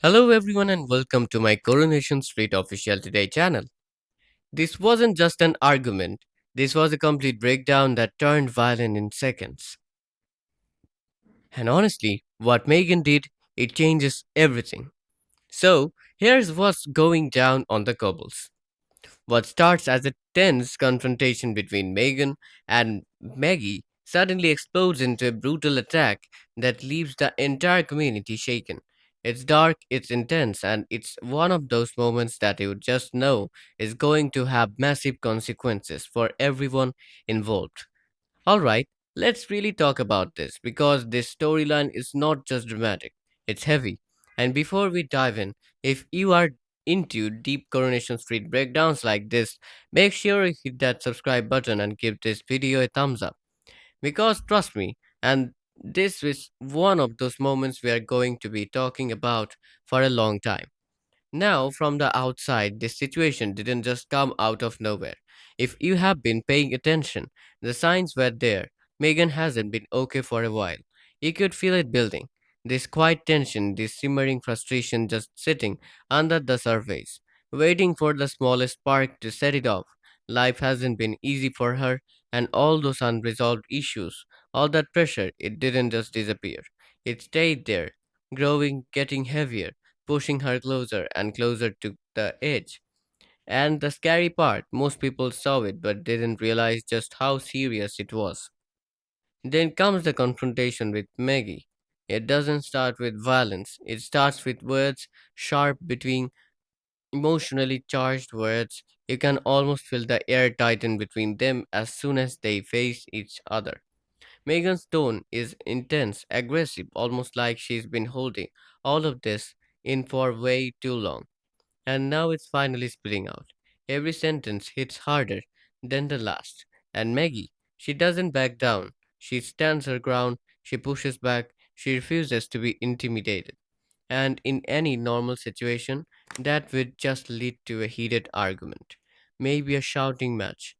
Hello everyone and welcome to my Coronation Street official today channel. This wasn't just an argument. This was a complete breakdown that turned violent in seconds. And honestly, what Megan did, it changes everything. So, here's what's going down on the cobbles. What starts as a tense confrontation between Megan and Maggie suddenly explodes into a brutal attack that leaves the entire community shaken. It's dark, it's intense, and it's one of those moments that you just know is going to have massive consequences for everyone involved. Alright, let's really talk about this because this storyline is not just dramatic, it's heavy. And before we dive in, if you are into deep Coronation Street breakdowns like this, make sure you hit that subscribe button and give this video a thumbs up. Because trust me, and this is one of those moments we are going to be talking about for a long time. Now, from the outside, this situation didn't just come out of nowhere. If you have been paying attention, the signs were there. Megan hasn't been okay for a while. You could feel it building. This quiet tension, this simmering frustration just sitting under the surface, waiting for the smallest spark to set it off. Life hasn't been easy for her, and all those unresolved issues, all that pressure, it didn't just disappear. It stayed there, growing, getting heavier, pushing her closer and closer to the edge. And the scary part, most people saw it but didn't realize just how serious it was. Then comes the confrontation with Maggie. It doesn't start with violence, it starts with words, sharp between emotionally charged words. You can almost feel the air tighten between them as soon as they face each other. Megan's tone is intense, aggressive, almost like she's been holding all of this in for way too long. And now it's finally spilling out. Every sentence hits harder than the last. And Maggie, she doesn't back down. She stands her ground, she pushes back, she refuses to be intimidated. And in any normal situation, that would just lead to a heated argument. Maybe a shouting match.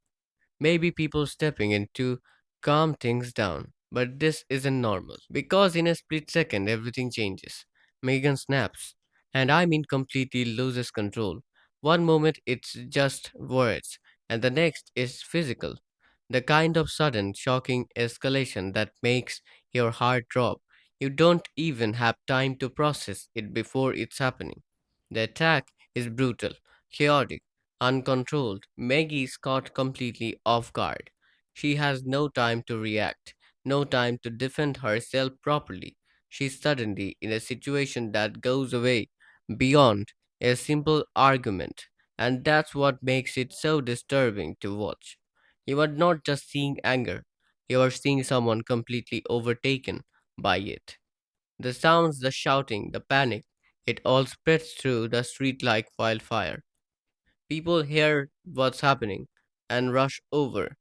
Maybe people stepping in to calm things down. But this isn't normal because in a split second everything changes. Megan snaps, and I mean completely loses control. One moment it's just words, and the next is physical. The kind of sudden, shocking escalation that makes your heart drop. You don't even have time to process it before it's happening. The attack is brutal, chaotic, uncontrolled. Maggie is caught completely off guard. She has no time to react, no time to defend herself properly. She's suddenly in a situation that goes away beyond a simple argument, and that's what makes it so disturbing to watch. You are not just seeing anger, you are seeing someone completely overtaken by it. The sounds, the shouting, the panic, it all spreads through the street like wildfire. People hear what's happening and rush over,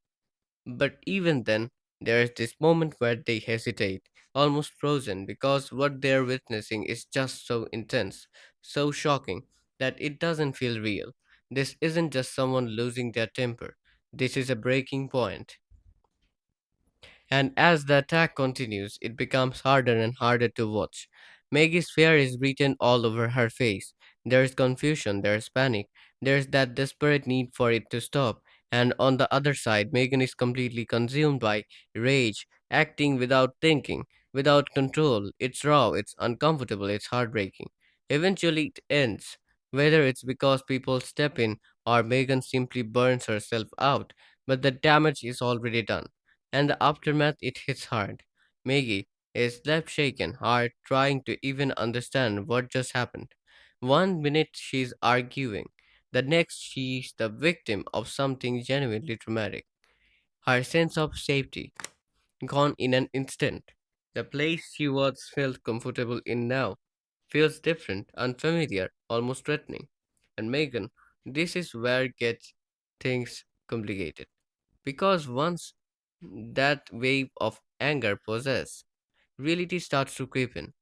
but even then, there is this moment where they hesitate, almost frozen, because what they're witnessing is just so intense, so shocking, that it doesn't feel real. This isn't just someone losing their temper, this is a breaking point. And as the attack continues, it becomes harder and harder to watch. Maggie's fear is written all over her face. There's confusion, there's panic, there's that desperate need for it to stop. And on the other side, Megan is completely consumed by rage, acting without thinking, without control. It's raw, it's uncomfortable, it's heartbreaking. Eventually, it ends. Whether it's because people step in or Megan simply burns herself out, but the damage is already done and the aftermath it hits hard. Maggie is left shaken, hard, trying to even understand what just happened. One minute she's arguing, the next she's the victim of something genuinely traumatic. Her sense of safety gone in an instant. The place she once felt comfortable in now feels different, unfamiliar, almost threatening. And Megan, this is where gets things complicated. Because once that wave of anger possesses, reality starts to creep in.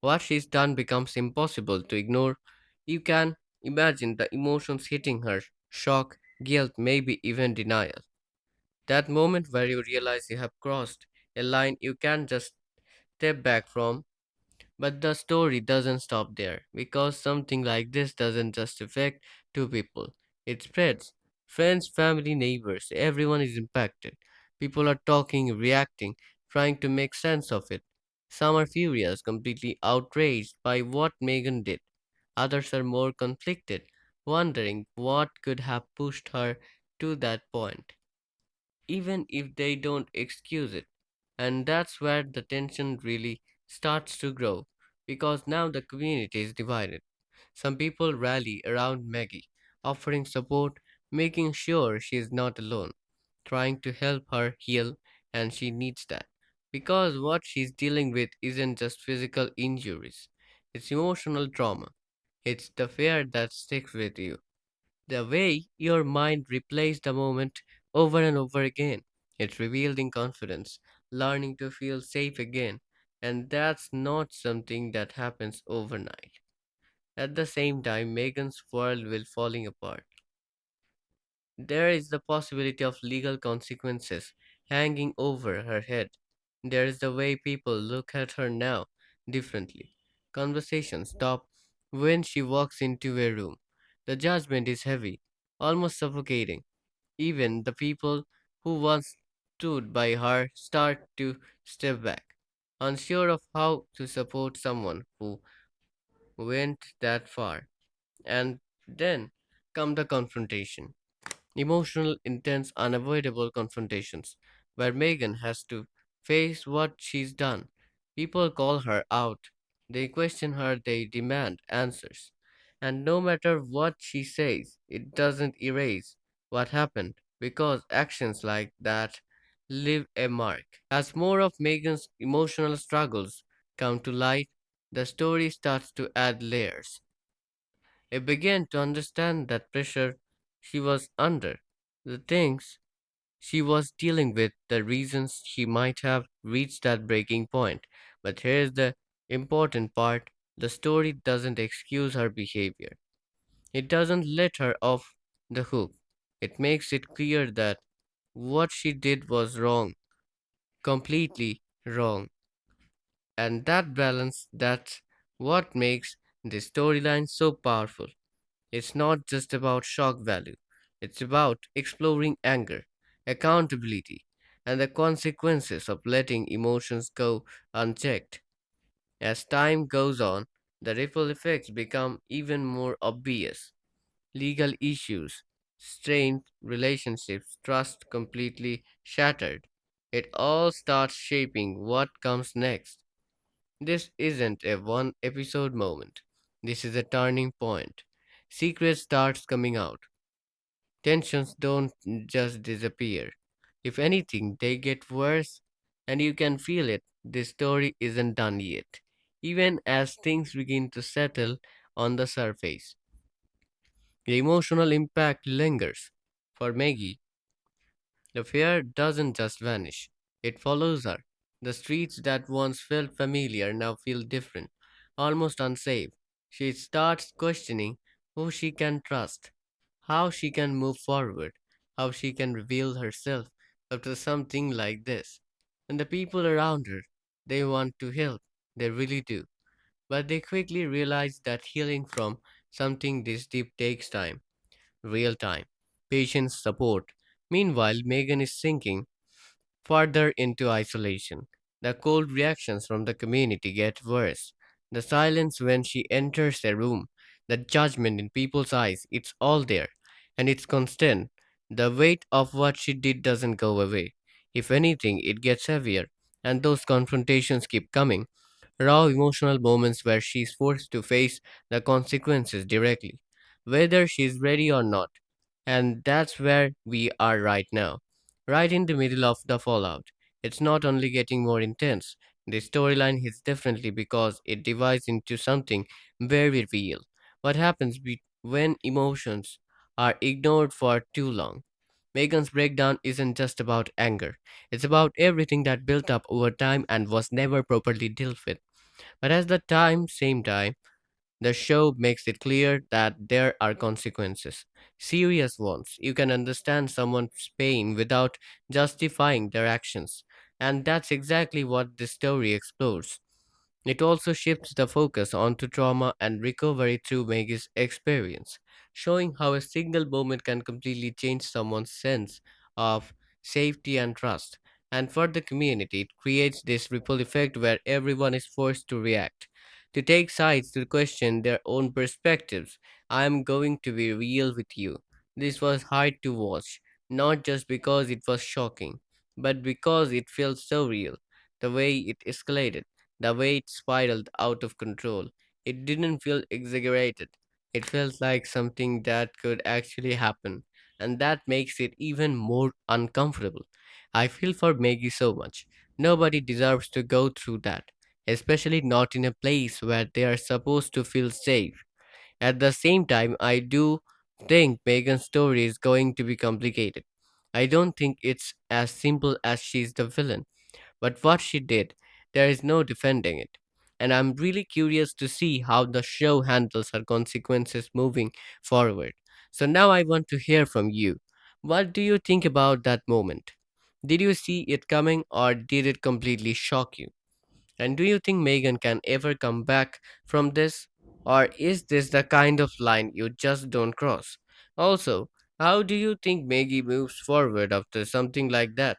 What she's done becomes impossible to ignore. You can imagine the emotions hitting her shock, guilt, maybe even denial. That moment where you realize you have crossed a line you can't just step back from. But the story doesn't stop there because something like this doesn't just affect two people, it spreads. Friends, family, neighbors, everyone is impacted. People are talking, reacting, trying to make sense of it. Some are furious, completely outraged by what Megan did. Others are more conflicted, wondering what could have pushed her to that point, even if they don't excuse it. And that's where the tension really starts to grow, because now the community is divided. Some people rally around Maggie, offering support, making sure she is not alone, trying to help her heal, and she needs that. Because what she's dealing with isn't just physical injuries, it's emotional trauma. It's the fear that sticks with you, the way your mind replays the moment over and over again. It's rebuilding confidence, learning to feel safe again, and that's not something that happens overnight. At the same time, Megan's world will falling apart. There is the possibility of legal consequences hanging over her head. There is the way people look at her now differently. Conversations stop when she walks into a room. The judgment is heavy, almost suffocating. Even the people who once stood by her start to step back, unsure of how to support someone who went that far. And then come the confrontation. Emotional, intense, unavoidable confrontations where Megan has to face what she's done. People call her out, they question her, they demand answers. And no matter what she says, it doesn't erase what happened because actions like that leave a mark. As more of Megan's emotional struggles come to light, the story starts to add layers. I began to understand that pressure she was under, the things she was dealing with, the reasons she might have reached that breaking point. But here's the important part, the story doesn't excuse her behavior, it doesn't let her off the hook. It makes it clear that what she did was wrong, completely wrong. And that balance, that's what makes this storyline so powerful. It's not just about shock value, it's about exploring anger, accountability, and the consequences of letting emotions go unchecked. As time goes on, the ripple effects become even more obvious. Legal issues, strained relationships, trust completely shattered. It all starts shaping what comes next. This isn't a one episode moment. This is a turning point. Secrets starts coming out. Tensions don't just disappear. If anything, they get worse and you can feel it. This story isn't done yet. Even as things begin to settle on the surface, the emotional impact lingers. For Maggie, the fear doesn't just vanish, it follows her. The streets that once felt familiar now feel different, almost unsafe. She starts questioning who she can trust, how she can move forward, how she can reveal herself after something like this. And the people around her, they want to help, they really do. But they quickly realize that healing from something this deep takes time, real time, patience, support. Meanwhile, Megan is sinking further into isolation. The cold reactions from the community get worse. The silence when she enters a room, the judgment in people's eyes, it's all there. And it's constant. The weight of what she did doesn't go away. If anything, it gets heavier. And those confrontations keep coming. Raw emotional moments where she's forced to face the consequences directly, whether she's ready or not. And that's where we are right now, right in the middle of the fallout. It's not only getting more intense, the storyline hits differently because it divides into something very real. What happens when emotions are ignored for too long? Megan's breakdown isn't just about anger, it's about everything that built up over time and was never properly dealt with. But at the same time, the show makes it clear that there are consequences, serious ones. You can understand someone's pain without justifying their actions, and that's exactly what this story explores. It also shifts the focus onto trauma and recovery through Maggie's experience, showing how a single moment can completely change someone's sense of safety and trust. And for the community, it creates this ripple effect where everyone is forced to react, to take sides, to question their own perspectives. I am going to be real with you. This was hard to watch, not just because it was shocking, but because it felt so real. The way it escalated, the way it spiraled out of control. It didn't feel exaggerated. It felt like something that could actually happen, and that makes it even more uncomfortable. I feel for Maggie so much. Nobody deserves to go through that, especially not in a place where they are supposed to feel safe. At the same time, I do think Megan's story is going to be complicated. I don't think it's as simple as she's the villain. But what she did, there is no defending it. And I'm really curious to see how the show handles her consequences moving forward. So now I want to hear from you. What do you think about that moment? Did you see it coming or did it completely shock you? And do you think Megan can ever come back from this? Or is this the kind of line you just don't cross? Also, how do you think Maggie moves forward after something like that?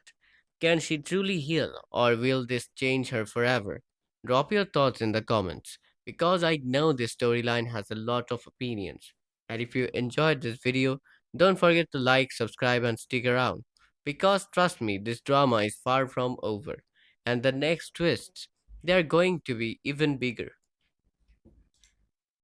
Can she truly heal, or will this change her forever? Drop your thoughts in the comments, because I know this storyline has a lot of opinions. And if you enjoyed this video, don't forget to like, subscribe, and stick around. Because trust me, this drama is far from over, and the next twists, they are going to be even bigger.